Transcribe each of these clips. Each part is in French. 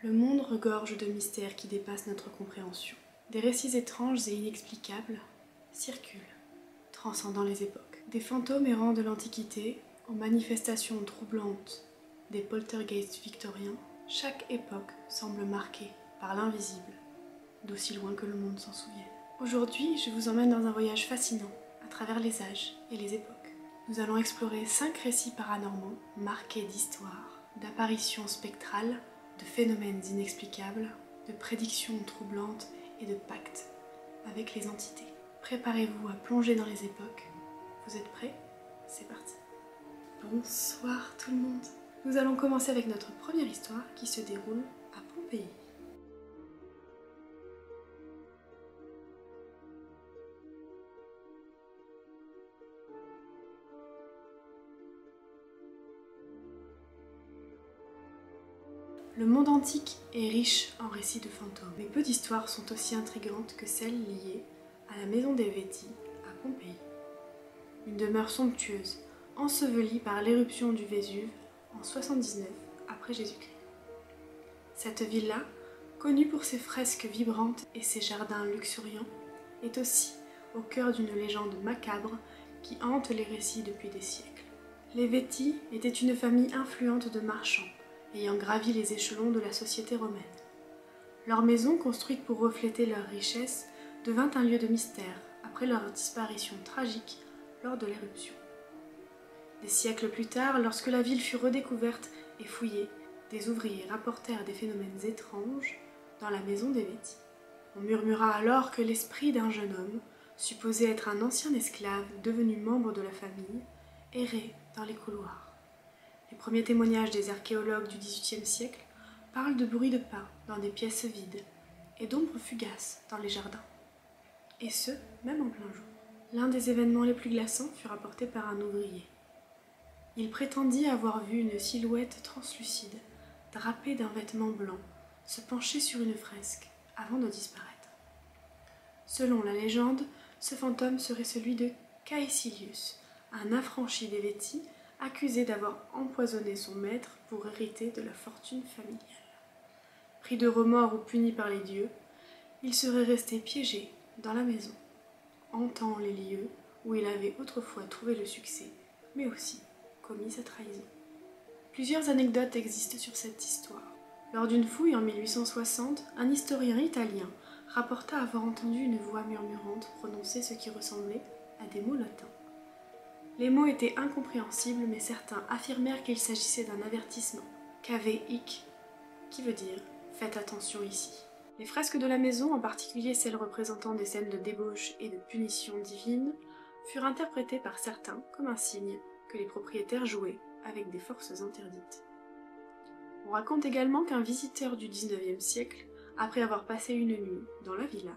Le monde regorge de mystères qui dépassent notre compréhension. Des récits étranges et inexplicables circulent, transcendant les époques. Des fantômes errants de l'Antiquité aux manifestations troublantes des poltergeists victoriens, chaque époque semble marquée par l'invisible, d'aussi loin que le monde s'en souvienne. Aujourd'hui, je vous emmène dans un voyage fascinant à travers les âges et les époques. Nous allons explorer 5 récits paranormaux marqués d'histoires, d'apparitions spectrales, de phénomènes inexplicables, de prédictions troublantes et de pactes avec les entités. Préparez-vous à plonger dans les époques. Vous êtes prêts? C'est parti. Bonsoir tout le monde. Nous allons commencer avec notre première histoire qui se déroule à Pompéi. Le monde antique est riche en récits de fantômes, mais peu d'histoires sont aussi intrigantes que celles liées à la maison des Vétis à Pompéi. Une demeure somptueuse, ensevelie par l'éruption du Vésuve en 79 après Jésus-Christ. Cette villa, connue pour ses fresques vibrantes et ses jardins luxuriants, est aussi au cœur d'une légende macabre qui hante les récits depuis des siècles. Les Vétis étaient une famille influente de marchands, ayant gravi les échelons de la société romaine. Leur maison, construite pour refléter leur richesse, devint un lieu de mystère après leur disparition tragique lors de l'éruption. Des siècles plus tard, lorsque la ville fut redécouverte et fouillée, des ouvriers rapportèrent des phénomènes étranges dans la maison des Vétis. On murmura alors que l'esprit d'un jeune homme, supposé être un ancien esclave devenu membre de la famille, errait dans les couloirs. Les premiers témoignages des archéologues du XVIIIe siècle parlent de bruits de pas dans des pièces vides et d'ombres fugaces dans les jardins. Et ce, même en plein jour. L'un des événements les plus glaçants fut rapporté par un ouvrier. Il prétendit avoir vu une silhouette translucide, drapée d'un vêtement blanc, se pencher sur une fresque avant de disparaître. Selon la légende, ce fantôme serait celui de Caecilius, un affranchi des Vétis, accusé d'avoir empoisonné son maître pour hériter de la fortune familiale. Pris de remords ou puni par les dieux, il serait resté piégé dans la maison, hantant les lieux où il avait autrefois trouvé le succès, mais aussi commis sa trahison. Plusieurs anecdotes existent sur cette histoire. Lors d'une fouille en 1860, un historien italien rapporta avoir entendu une voix murmurante prononcer ce qui ressemblait à des mots latins. Les mots étaient incompréhensibles, mais certains affirmèrent qu'il s'agissait d'un avertissement, cave hic, qui veut dire « faites attention ici ». Les fresques de la maison, en particulier celles représentant des scènes de débauche et de punition divine, furent interprétées par certains comme un signe que les propriétaires jouaient avec des forces interdites. On raconte également qu'un visiteur du XIXe siècle, après avoir passé une nuit dans la villa,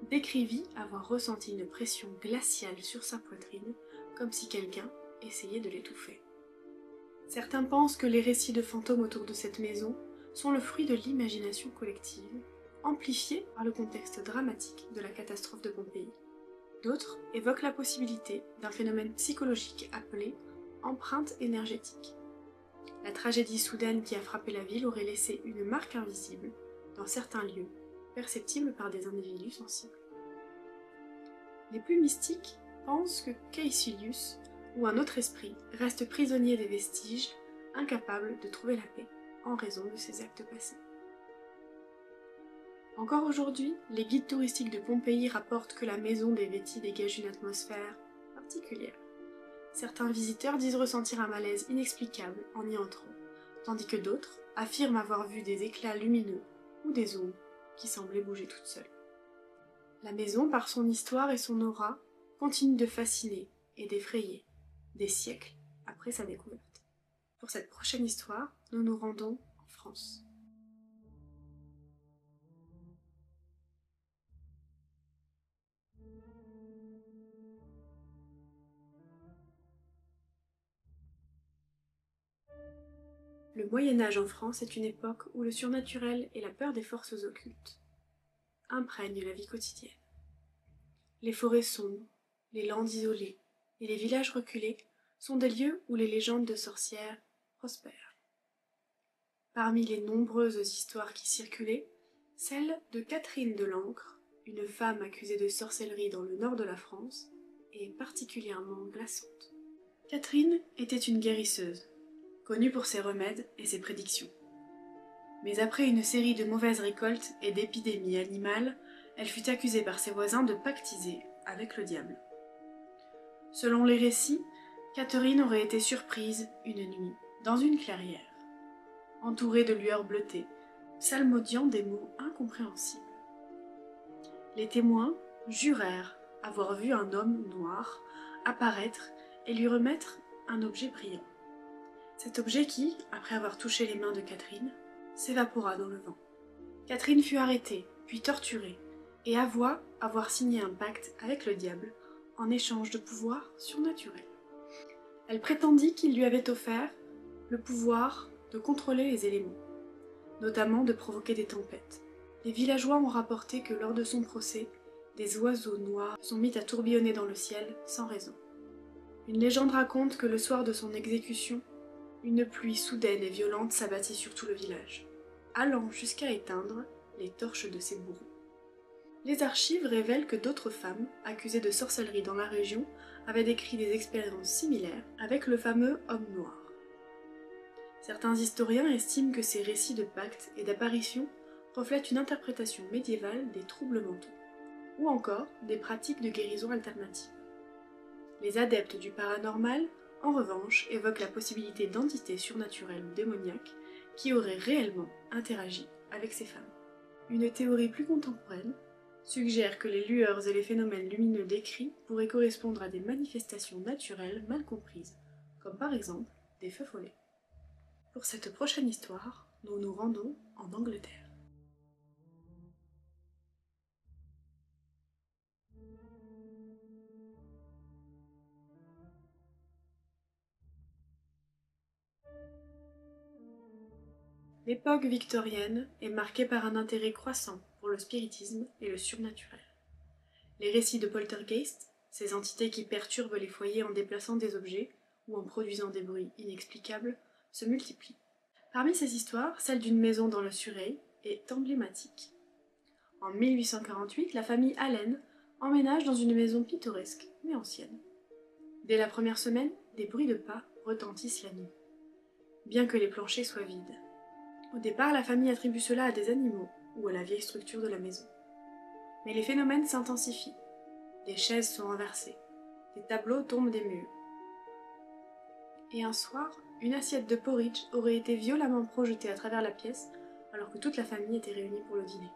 décrivit avoir ressenti une pression glaciale sur sa poitrine, comme si quelqu'un essayait de l'étouffer. Certains pensent que les récits de fantômes autour de cette maison sont le fruit de l'imagination collective, amplifiée par le contexte dramatique de la catastrophe de Pompéi. D'autres évoquent la possibilité d'un phénomène psychologique appelé empreinte énergétique. La tragédie soudaine qui a frappé la ville aurait laissé une marque invisible dans certains lieux, perceptible par des individus sensibles. Les plus mystiques pensent que Caecilius, ou un autre esprit, reste prisonnier des vestiges, incapable de trouver la paix en raison de ses actes passés. Encore aujourd'hui, les guides touristiques de Pompéi rapportent que la maison des Vétis dégage une atmosphère particulière. Certains visiteurs disent ressentir un malaise inexplicable en y entrant, tandis que d'autres affirment avoir vu des éclats lumineux ou des ombres qui semblaient bouger toutes seules. La maison, par son histoire et son aura, continue de fasciner et d'effrayer, des siècles après sa découverte. Pour cette prochaine histoire, nous nous rendons en France. Le Moyen-Âge en France est une époque où le surnaturel et la peur des forces occultes imprègnent la vie quotidienne. Les forêts sombres, les landes isolées et les villages reculés sont des lieux où les légendes de sorcières prospèrent. Parmi les nombreuses histoires qui circulaient, celle de Catherine de l'Ancre, une femme accusée de sorcellerie dans le nord de la France, est particulièrement glaçante. Catherine était une guérisseuse, connue pour ses remèdes et ses prédictions. Mais après une série de mauvaises récoltes et d'épidémies animales, elle fut accusée par ses voisins de pactiser avec le diable. Selon les récits, Catherine aurait été surprise une nuit dans une clairière, entourée de lueurs bleutées, psalmodiant des mots incompréhensibles. Les témoins jurèrent avoir vu un homme noir apparaître et lui remettre un objet brillant. Cet objet qui, après avoir touché les mains de Catherine, s'évapora dans le vent. Catherine fut arrêtée, puis torturée, et avoua avoir signé un pacte avec le diable en échange de pouvoirs surnaturels. Elle prétendit qu'il lui avait offert le pouvoir de contrôler les éléments, notamment de provoquer des tempêtes. Les villageois ont rapporté que lors de son procès, des oiseaux noirs sont mis à tourbillonner dans le ciel sans raison. Une légende raconte que le soir de son exécution, une pluie soudaine et violente s'abattit sur tout le village, allant jusqu'à éteindre les torches de ses bourreaux. Les archives révèlent que d'autres femmes, accusées de sorcellerie dans la région, avaient décrit des expériences similaires avec le fameux homme noir. Certains historiens estiment que ces récits de pactes et d'apparitions reflètent une interprétation médiévale des troubles mentaux, ou encore des pratiques de guérison alternatives. Les adeptes du paranormal, en revanche, évoquent la possibilité d'entités surnaturelles ou démoniaques qui auraient réellement interagi avec ces femmes. Une théorie plus contemporaine suggère que les lueurs et les phénomènes lumineux décrits pourraient correspondre à des manifestations naturelles mal comprises, comme par exemple des feux follets. Pour cette prochaine histoire, nous nous rendons en Angleterre. L'époque victorienne est marquée par un intérêt croissant pour le spiritisme et le surnaturel. Les récits de poltergeist, ces entités qui perturbent les foyers en déplaçant des objets ou en produisant des bruits inexplicables, se multiplient. Parmi ces histoires, celle d'une maison dans le Surrey est emblématique. En 1848, la famille Allen emménage dans une maison pittoresque mais ancienne. Dès la première semaine, des bruits de pas retentissent la nuit, bien que les planchers soient vides. Au départ, la famille attribue cela à des animaux ou à la vieille structure de la maison. Mais les phénomènes s'intensifient. Des chaises sont renversées, des tableaux tombent des murs. Et un soir, une assiette de porridge aurait été violemment projetée à travers la pièce alors que toute la famille était réunie pour le dîner.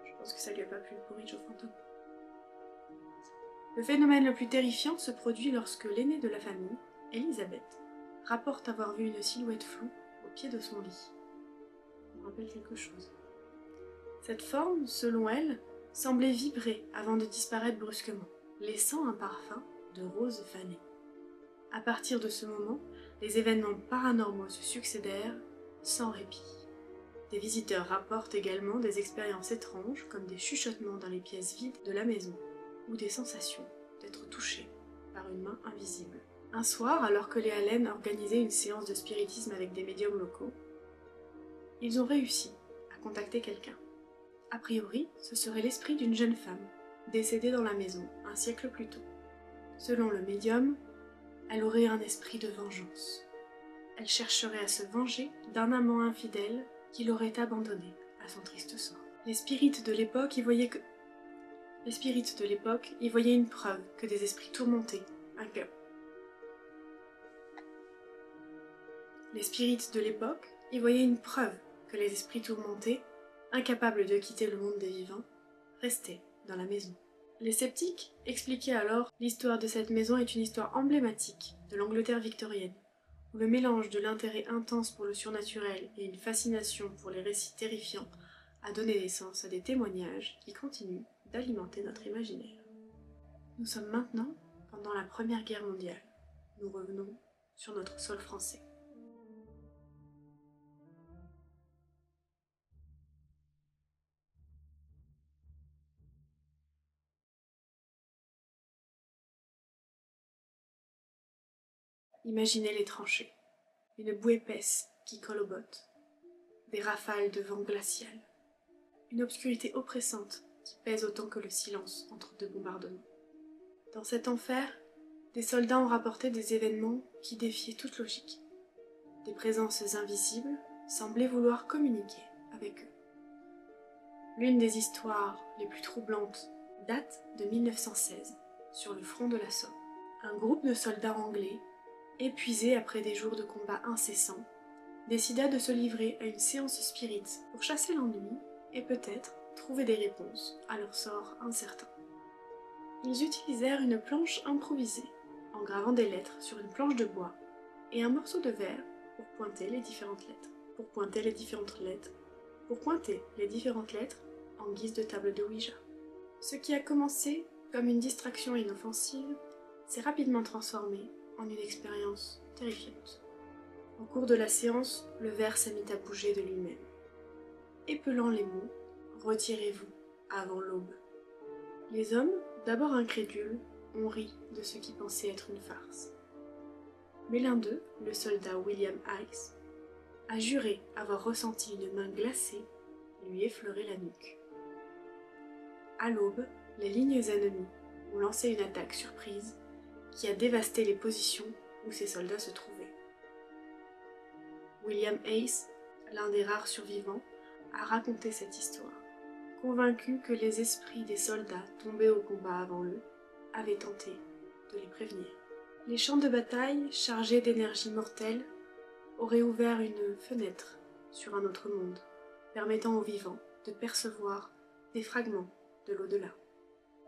Je pense que ça lui a pas plu le porridge au fantôme. Le phénomène le plus terrifiant se produit lorsque l'aînée de la famille, Elisabeth, rapporte avoir vu une silhouette floue au pied de son lit. Ça me rappelle quelque chose. Cette forme, selon elle, semblait vibrer avant de disparaître brusquement, laissant un parfum de rose fanée. À partir de ce moment, les événements paranormaux se succédèrent sans répit. Des visiteurs rapportent également des expériences étranges comme des chuchotements dans les pièces vides de la maison ou des sensations d'être touchés par une main invisible. Un soir, alors que les Allen organisaient une séance de spiritisme avec des médiums locaux, ils ont réussi à contacter quelqu'un. A priori, ce serait l'esprit d'une jeune femme, décédée dans la maison un siècle plus tôt. Selon le médium, elle aurait un esprit de vengeance. Elle chercherait à se venger d'un amant infidèle qui l'aurait abandonnée à son triste sort. Les spirites de l'époque y voyaient une preuve que des esprits tourmentés, incapables de quitter le monde des vivants, restaient dans la maison. Les sceptiques expliquaient alors l'histoire de cette maison est une histoire emblématique de l'Angleterre victorienne, où le mélange de l'intérêt intense pour le surnaturel et une fascination pour les récits terrifiants a donné naissance à des témoignages qui continuent d'alimenter notre imaginaire. Nous sommes maintenant pendant la Première Guerre mondiale. Nous revenons sur notre sol français. Imaginez les tranchées, une boue épaisse qui colle aux bottes, des rafales de vent glacial, une obscurité oppressante qui pèse autant que le silence entre deux bombardements. Dans cet enfer, des soldats ont rapporté des événements qui défiaient toute logique. Des présences invisibles semblaient vouloir communiquer avec eux. L'une des histoires les plus troublantes date de 1916, sur le front de la Somme. Un groupe de soldats anglais, épuisés après des jours de combats incessants, décida de se livrer à une séance spirite pour chasser l'ennui et peut-être trouver des réponses à leur sort incertain. Ils utilisèrent une planche improvisée, en gravant des lettres sur une planche de bois et un morceau de verre pour pointer les différentes lettres. En guise de table de Ouija. Ce qui a commencé comme une distraction inoffensive s'est rapidement transformé en une expérience terrifiante. Au cours de la séance, le verre s'est mis à bouger de lui-même, épelant les mots « Retirez-vous avant l'aube ». Les hommes, d'abord incrédules, ont ri de ce qui pensait être une farce. Mais l'un d'eux, le soldat William Ice, a juré avoir ressenti une main glacée lui effleurer la nuque. À l'aube, les lignes ennemies ont lancé une attaque surprise qui a dévasté les positions où ces soldats se trouvaient. William Ace, l'un des rares survivants, a raconté cette histoire, convaincu que les esprits des soldats tombés au combat avant eux avaient tenté de les prévenir. Les champs de bataille, chargés d'énergie mortelle, auraient ouvert une fenêtre sur un autre monde, permettant aux vivants de percevoir des fragments de l'au-delà.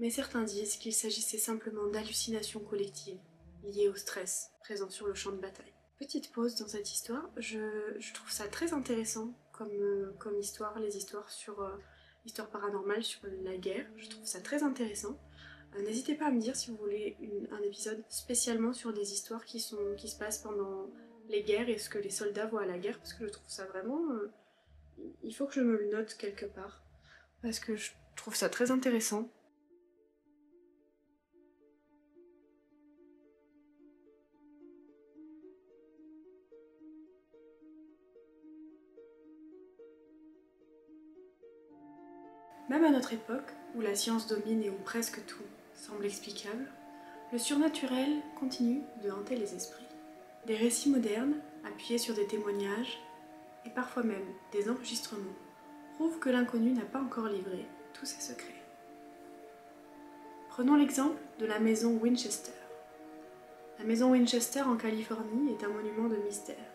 Mais certains disent qu'il s'agissait simplement d'hallucinations collectives liées au stress présent sur le champ de bataille. Petite pause dans cette histoire, je trouve ça très intéressant comme histoire, les histoires sur l'histoire paranormale sur la guerre, je trouve ça très intéressant. N'hésitez pas à me dire si vous voulez un épisode spécialement sur des histoires qui se passent pendant les guerres et ce que les soldats voient à la guerre, parce que je trouve ça vraiment... il faut que je me le note quelque part, parce que je trouve ça très intéressant. Même à notre époque, où la science domine et où presque tout semble explicable, le surnaturel continue de hanter les esprits. Des récits modernes, appuyés sur des témoignages, et parfois même des enregistrements, prouvent que l'inconnu n'a pas encore livré tous ses secrets. Prenons l'exemple de la maison Winchester. La maison Winchester en Californie est un monument de mystère.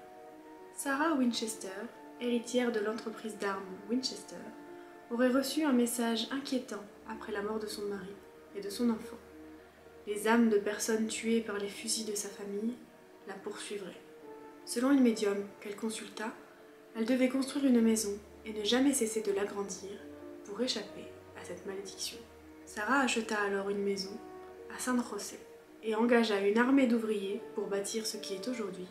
Sarah Winchester, héritière de l'entreprise d'armes Winchester, aurait reçu un message inquiétant après la mort de son mari et de son enfant. Les âmes de personnes tuées par les fusils de sa famille la poursuivraient. Selon une médium qu'elle consulta, elle devait construire une maison et ne jamais cesser de l'agrandir pour échapper à cette malédiction. Sarah acheta alors une maison à San José et engagea une armée d'ouvriers pour bâtir ce qui est aujourd'hui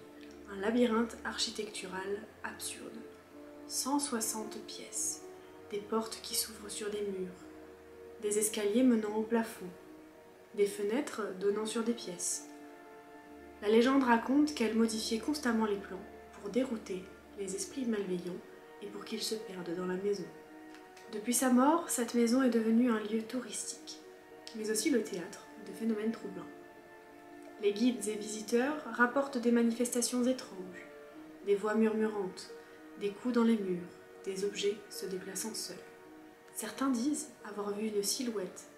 un labyrinthe architectural absurde. 160 pièces, des portes qui s'ouvrent sur des murs, des escaliers menant au plafond, des fenêtres donnant sur des pièces. La légende raconte qu'elle modifiait constamment les plans pour dérouter les esprits malveillants et pour qu'ils se perdent dans la maison. Depuis sa mort, cette maison est devenue un lieu touristique, mais aussi le théâtre de phénomènes troublants. Les guides et visiteurs rapportent des manifestations étranges, des voix murmurantes, des coups dans les murs, des objets se déplaçant seuls. Certains disent avoir vu une silhouette,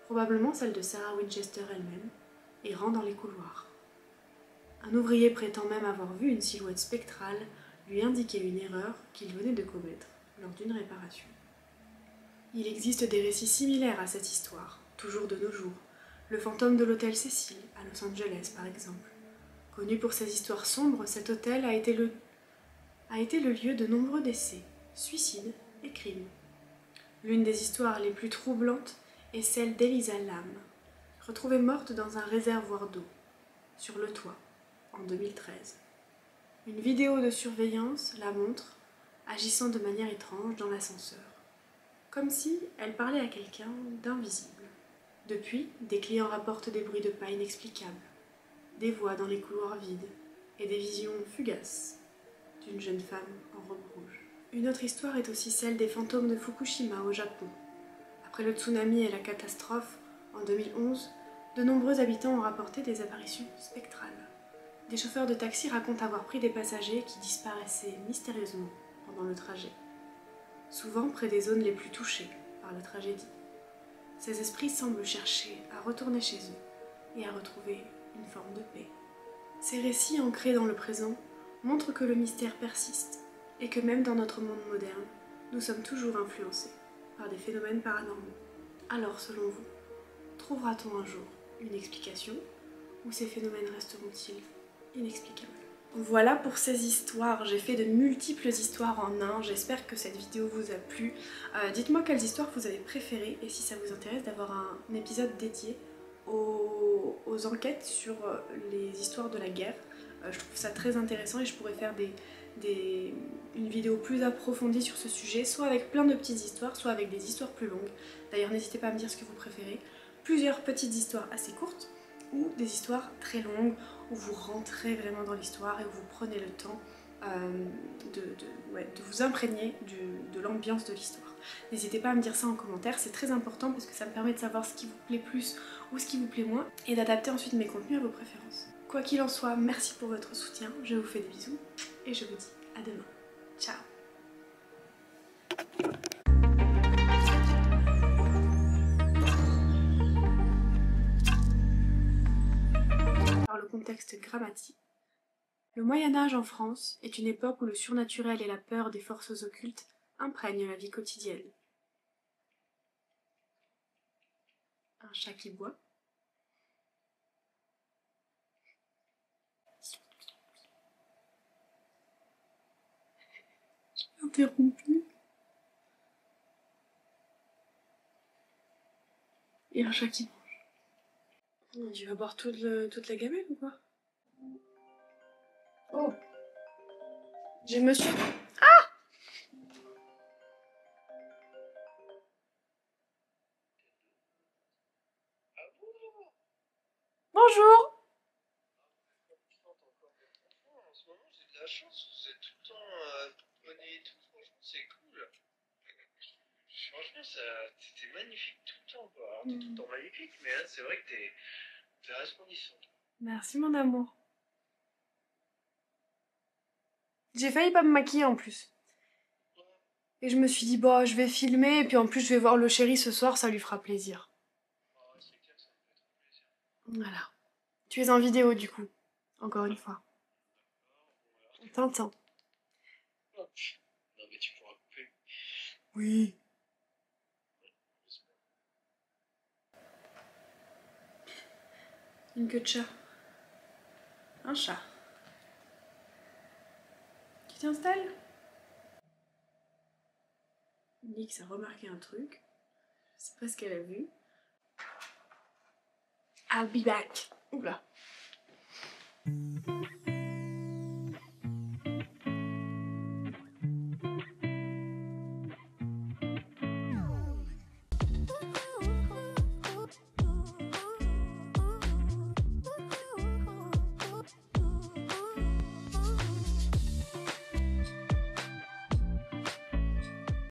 probablement celle de Sarah Winchester elle-même, errant dans les couloirs. Un ouvrier prétend même avoir vu une silhouette spectrale lui indiquer une erreur qu'il venait de commettre lors d'une réparation. Il existe des récits similaires à cette histoire, toujours de nos jours. Le fantôme de l'hôtel Cecil, à Los Angeles par exemple. Connu pour ses histoires sombres, cet hôtel a été le lieu de nombreux décès, suicides et crimes. L'une des histoires les plus troublantes est celle d'Elisa Lam, retrouvée morte dans un réservoir d'eau, sur le toit, en 2013. Une vidéo de surveillance la montre, agissant de manière étrange dans l'ascenseur, comme si elle parlait à quelqu'un d'invisible. Depuis, des clients rapportent des bruits de pas inexplicables, des voix dans les couloirs vides et des visions fugaces d'une jeune femme en robe rouge. Une autre histoire est aussi celle des fantômes de Fukushima au Japon. Après le tsunami et la catastrophe, en 2011, de nombreux habitants ont rapporté des apparitions spectrales. Des chauffeurs de taxi racontent avoir pris des passagers qui disparaissaient mystérieusement pendant le trajet, souvent près des zones les plus touchées par la tragédie. Ces esprits semblent chercher à retourner chez eux et à retrouver une forme de paix. Ces récits ancrés dans le présent montrent que le mystère persiste et que même dans notre monde moderne, nous sommes toujours influencés par des phénomènes paranormaux. Alors, selon vous, trouvera-t-on un jour une explication ou ces phénomènes resteront-ils inexplicables? Voilà pour ces histoires, j'ai fait de multiples histoires en un, j'espère que cette vidéo vous a plu. Dites-moi quelles histoires vous avez préférées et si ça vous intéresse d'avoir un épisode dédié aux enquêtes sur les histoires de la guerre. Je trouve ça très intéressant et je pourrais faire une vidéo plus approfondie sur ce sujet, soit avec plein de petites histoires, soit avec des histoires plus longues. D'ailleurs, n'hésitez pas à me dire ce que vous préférez. Plusieurs petites histoires assez courtes ou des histoires très longues où vous rentrez vraiment dans l'histoire et où vous prenez le temps de vous imprégner de l'ambiance de l'histoire. N'hésitez pas à me dire ça en commentaire, c'est très important parce que ça me permet de savoir ce qui vous plaît plus ou ce qui vous plaît moins et d'adapter ensuite mes contenus à vos préférences. Quoi qu'il en soit, merci pour votre soutien, je vous fais des bisous et je vous dis à demain. Ciao! Par le contexte grammatique. Le Moyen-Âge en France est une époque où le surnaturel et la peur des forces occultes imprègnent la vie quotidienne. Un chat qui boit. Interrompu. Et un chat qui mange. Tu vas boire toute la gamelle ou quoi? Oh! Je me suis... Ah! Bonjour! En ce moment, j'ai de la chance, vous êtes tout le temps abonnés et tout, franchement, c'est cool. Franchement, c'était magnifique tout le temps, quoi. Alors, t'es tout le temps magnifique, mais là, c'est vrai que t'es resplendissante. Merci mon amour. J'ai failli pas me maquiller en plus. Et je me suis dit, bah, je vais filmer, et puis en plus, je vais voir le chéri ce soir, ça lui fera plaisir. Ah, c'est clair que ça me fait trop plaisir. Voilà. Tu es en vidéo du coup, encore une fois. On t'entend. Non, mais tu pourras couper. Oui. Une queue de chat. Un chat. Tu t'installes? Nix a remarqué un truc. Je sais pas ce qu'elle a vu. I'll be back. Oula.